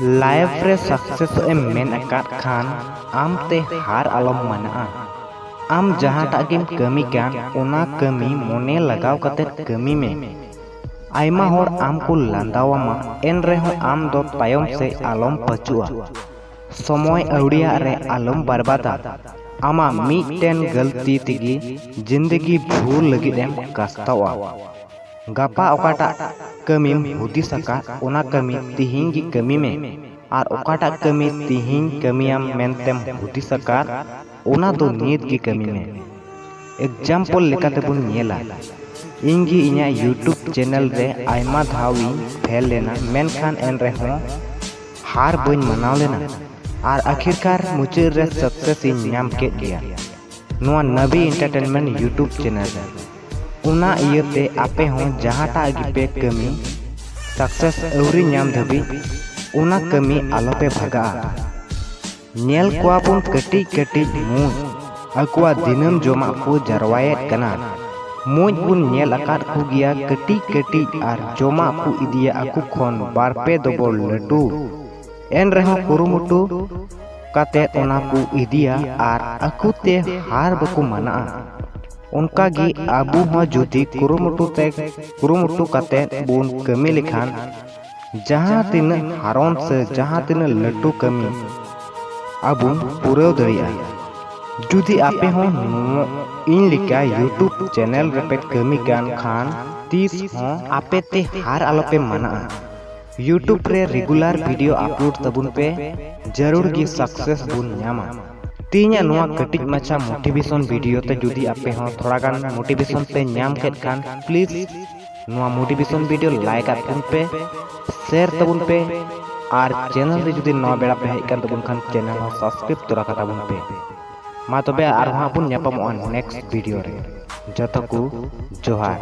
Life रे success M main अकाद Khan आम ते हार आलम मना आम जहांटा गेम कमी कान ओना कमी मोने लगाव कते कमी में आयमा होर आम को लांदावामा एन रेहो आम दो तायम से आलम पचुआ समय अवड़िया रे आलम बर्बादा आमा मीटेन गलती तिगी जिंदगी भूल लगी एम कस्तावा गापा ओकाटा कमी हुदिसका ओना कमी तिहिंग की कमी में और ओकाटा कमी तिहिंग कमियाम मेनतेम हुदिसका ओना दो नीत की कमी में एग्जाम्पल लेकाते बुन नेला इंगी इन्या यूट्यूब चैनल रे आयमा धावी फेल लेना मेनखान एन रेहो हार बन मनाव लेना और आखिरकार मुझे रे सक्सेस इन नाम के दिया नुआ नबी एंटरटेनमेंट यूट्यूब चैनल रे उना इयते आपे हों जहांटा गिपे कमी सक्सेस अवरी नाम धबी उना कमी आलोपे भगा नेल कोआपुन कटी कटी मूज अकुआ दिनम जोमा को जरवायत कना मूज बुन नेल अकाद को गिया कटी कटी आर जोमा को इदिया अकु खोन बारपे दोबोल लटू एन रहो कुरुमुटु काते ओना को इदिया आर अकुते हार बकु मना उनका गी आबू हो जुदी कुरुमुटु काते बुन कमी लिखान जहां तीन हारोन से जहां तीन लट्टू कमी आबू पूरे दरिया जुदी आपे हो इन लिका यूट्यूब चैनल रेपेट कमी कान खान 30 हो आपे ते हार आलोपे मना यूट्यूब रे रेगुलर वीडियो अपलोड तबुन पे जरूर गी सक्सेस बुन न्यामा तीना नुआ कटिज मचा मोटिवेशन वीडियो ते जुदी आपे हो थोड़ा गान मोटिवेशन पे न्याम केट खान प्लीज नुआ मोटिवेशन वीडियो लाइक आपुन पे शेयर तबुन पे और चैनल रे जुदी नवा बेड़ा पे हेकन तबुन खान चैनल हो सब्सक्राइब तोरा का तबुन पे मा तबे आर हां बुन न्यापम ऑन नेक्स्ट वीडियो रे जतो को जोहार।